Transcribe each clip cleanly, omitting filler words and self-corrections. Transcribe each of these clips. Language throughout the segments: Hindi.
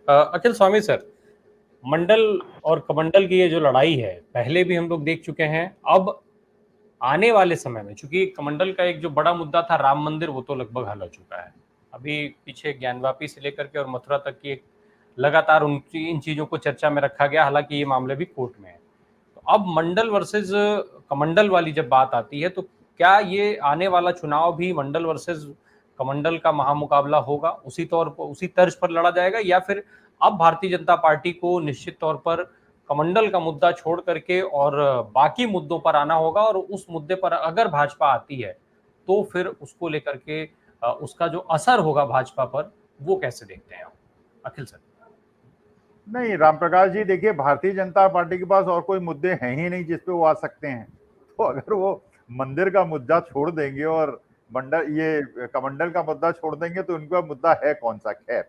अखिल स्वामी सर, मंडल और कमंडल की ये जो लड़ाई है, पहले भी हम लोग देख चुके हैं। अब आने वाले समय में, चूंकि कमंडल का एक जो बड़ा मुद्दा था राम मंदिर, वो तो लगभग हल हो चुका है। अभी पीछे ज्ञानवापी से लेकर के और मथुरा तक की एक लगातार इन चीजों को चर्चा में रखा गया, हालांकि ये मामले भी कोर्ट में है। तो अब मंडल वर्सेस कमंडल वाली जब बात आती है, तो क्या ये आने वाला चुनाव भी मंडल वर्सेस कमंडल का महामुकाबला होगा, उसी तौर पर उसी तर्ज पर लड़ा जाएगा, या फिर अब भारतीय जनता पार्टी को निश्चित तौर पर कमंडल का मुद्दा छोड़ करके और बाकी मुद्दों पर आना होगा, और उस मुद्दे पर अगर भाजपा आती है तो फिर उसको लेकर के उसका जो असर होगा भाजपा पर, वो कैसे देखते हैं आप अखिल सर? नहीं रामप्रकाश जी, देखिए भारतीय जनता पार्टी के पास और कोई मुद्दे हैं ही नहीं जिस पे वो आ सकते हैं। तो अगर वो मंदिर का मुद्दा छोड़ देंगे और मंडल ये कमंडल का मुद्दा छोड़ देंगे तो उनका मुद्दा है कौन सा? खैर,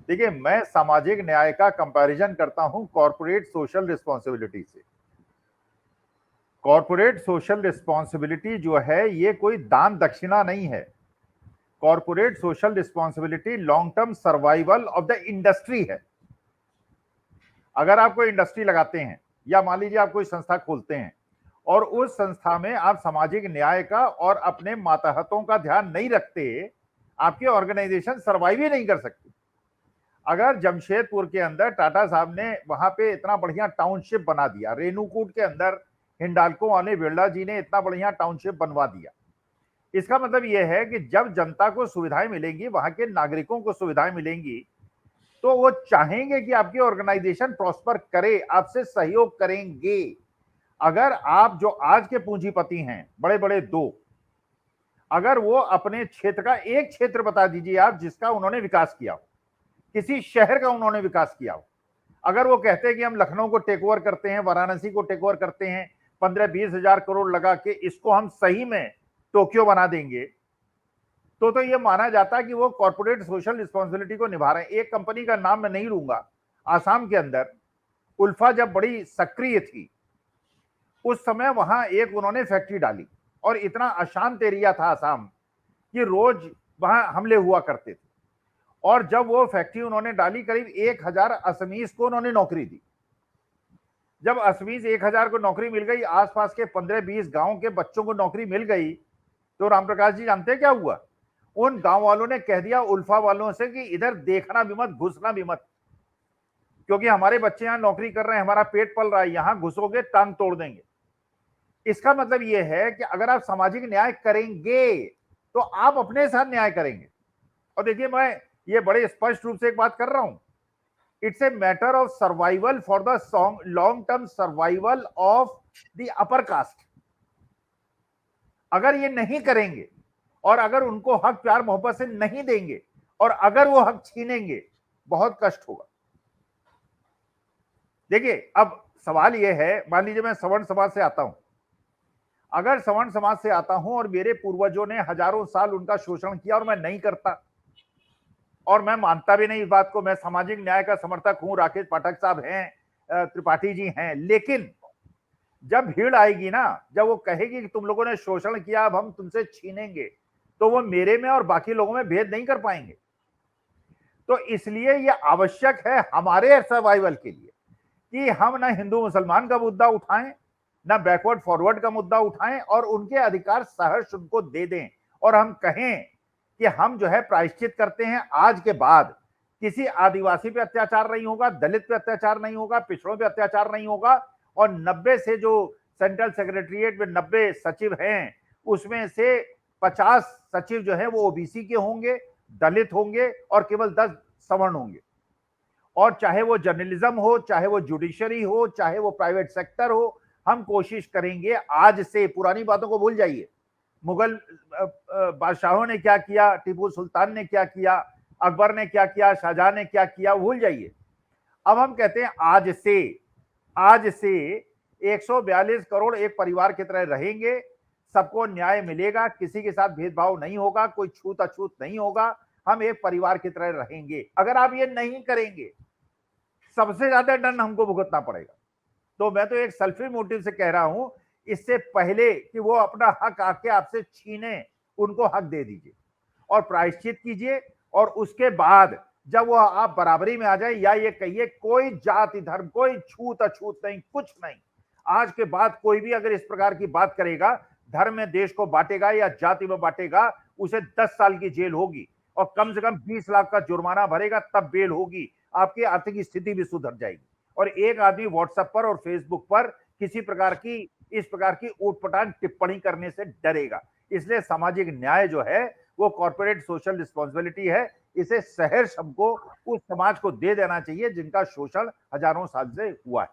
देखिए मैं सामाजिक न्याय का कंपैरिजन करता हूं कॉर्पोरेट सोशल रिस्पॉन्सिबिलिटी से। कॉर्पोरेट सोशल रिस्पॉन्सिबिलिटी जो है ये कोई दान दक्षिणा नहीं है। Corporate social responsibility long term survival of the industry है। अगर आप कोई इंडस्ट्री लगाते हैं या मान लीजिए आप कोई संस्था खोलते हैं और उस संस्था में आप सामाजिक न्याय का और अपने मातहतों का ध्यान नहीं रखते, आपकी ऑर्गेनाइजेशन सर्वाइव ही नहीं कर सकती। अगर जमशेदपुर के अंदर टाटा साहब ने वहां पे इतना बढ़िया टाउनशिप बना दिया, रेणुकूट के अंदर हिंडाल्को वाले बिरला जी ने इतना बढ़िया टाउनशिप बनवा दिया, इसका मतलब यह है कि जब जनता को सुविधाएं मिलेंगी, वहां के नागरिकों को सुविधाएं मिलेंगी, तो वो चाहेंगे कि आपकी ऑर्गेनाइजेशन प्रॉस्पर करे, आपसे सहयोग करेंगे। अगर आप जो आज के पूंजीपति हैं बड़े बड़े दो, अगर वो अपने क्षेत्र का एक क्षेत्र बता दीजिए आप जिसका उन्होंने विकास किया हो, किसी शहर का उन्होंने विकास किया हो, अगर वो कहते हैं कि हम लखनऊ को टेक ओवर करते हैं, वाराणसी को टेक ओवर करते हैं, 15-20 हजार करोड़ लगा के इसको हम सही में टोक्यो बना देंगे, तो ये माना जाता है कि वो कॉर्पोरेट सोशल रिस्पॉन्सिबिलिटी को निभा रहे हैं। एक कंपनी का नाम मैं नहीं लूंगा, आसाम के अंदर उल्फा जब बड़ी सक्रिय थी, उस समय वहां एक उन्होंने फैक्ट्री डाली और इतना अशांत एरिया था आसाम कि रोज वहां हमले हुआ करते थे। और जब वो फैक्ट्री उन्होंने डाली, करीब 1000 असमीज को उन्होंने नौकरी दी। जब असमीज 1000 को नौकरी मिल गई, आसपास के 15-20 गांव के बच्चों को नौकरी मिल गई, तो रामप्रकाश जी जानते हैं क्या हुआ? उन गांव वालों ने कह दिया उल्फा वालों से कि इधर देखना भी मत, घुसना भी मत, क्योंकि हमारे बच्चे यहां नौकरी कर रहे हैं, हमारा पेट पल रहा है, यहां घुसोगे टांग तोड़ देंगे। इसका मतलब यह है कि अगर आप सामाजिक न्याय करेंगे तो आप अपने साथ न्याय करेंगे। और देखिए, मैं ये बड़े स्पष्ट रूप से एक बात कर रहा हूं, it's a matter of survival for the long term survival of the upper caste. अगर ये नहीं करेंगे और अगर उनको हक प्यार मोहब्बत से नहीं देंगे और अगर वो हक छीनेंगे, बहुत कष्ट होगा। देखिए, अब सवाल यह है, मान लीजिए मैं सवर्ण समाज से आता हूं, अगर सवर्ण समाज से आता हूं और मेरे पूर्वजों ने हजारों साल उनका शोषण किया और मैं नहीं करता, और मैं मानता भी नहीं इस बात को, मैं सामाजिक न्याय का समर्थक हूं, राकेश पाठक साहब हैं, त्रिपाठी जी हैं, लेकिन जब भीड़ आएगी ना, जब वो कहेगी कि तुम लोगों ने शोषण किया, अब हम तुमसे छीनेंगे, तो वो मेरे में और बाकी लोगों में भेद नहीं कर पाएंगे। तो इसलिए ये आवश्यक है हमारे सर्वाइवल के लिए कि हम ना हिंदू मुसलमान का मुद्दा उठाएं, ना बैकवर्ड फॉरवर्ड का मुद्दा उठाएं, और उनके अधिकार सहर्ष उनको दे दें, और हम कहें कि हम जो है प्रायश्चित करते हैं, आज के बाद किसी आदिवासी पे अत्याचार नहीं होगा, दलित पे अत्याचार नहीं होगा, पिछड़ों पे अत्याचार नहीं होगा। और 90 से जो सेंट्रल सेक्रेटरीट में 90 सचिव हैं, उसमें से 50 सचिव जो है वो ओबीसी के होंगे, दलित होंगे और केवल 10 सवर्ण होंगे। और चाहे वो जर्नलिज्म हो, चाहे वो जुडिशरी हो, चाहे वो प्राइवेट सेक्टर हो, हम कोशिश करेंगे आज से, पुरानी बातों को भूल जाइए, मुगल बादशाहों ने क्या किया, टीपू सुल्तान ने क्या किया, अकबर ने क्या किया, शाहजहां ने क्या किया, भूल जाइए। अब हम कहते हैं आज से 142 करोड़ एक परिवार की तरह रहेंगे, सबको न्याय मिलेगा, किसी के साथ भेदभाव नहीं होगा, कोई छूत अछूत नहीं होगा, हम एक परिवार की तरह रहेंगे। अगर आप ये नहीं करेंगे, सबसे ज्यादा दंड हमको भुगतना पड़ेगा। तो मैं तो एक सेल्फी मोटिव से कह रहा हूं, इससे पहले कि वो अपना हक आके आपसे छीने, उनको हक दे दीजिए और प्रायश्चित कीजिए, और उसके बाद जब वो आप बराबरी में आ जाए, या ये कहिए कोई जाति धर्म, कोई छूत अछूत नहीं, कुछ नहीं। आज के बाद कोई भी अगर इस प्रकार की बात करेगा, धर्म में देश को बांटेगा या जाति में बांटेगा, उसे 10 साल की जेल होगी और कम से कम 20 लाख का जुर्माना भरेगा, तब बेल होगी। आपकी आर्थिक स्थिति भी सुधर जाएगी। और एक आदमी व्हाट्सएप पर और फेसबुक पर किसी प्रकार की इस प्रकार की ऊटपटांग टिप्पणी करने से डरेगा। इसलिए सामाजिक न्याय जो है वो कॉर्पोरेट सोशल रिस्पॉन्सिबिलिटी है। इसे सहर्ष हमको उस समाज को दे देना चाहिए जिनका शोषण हजारों साल से हुआ है।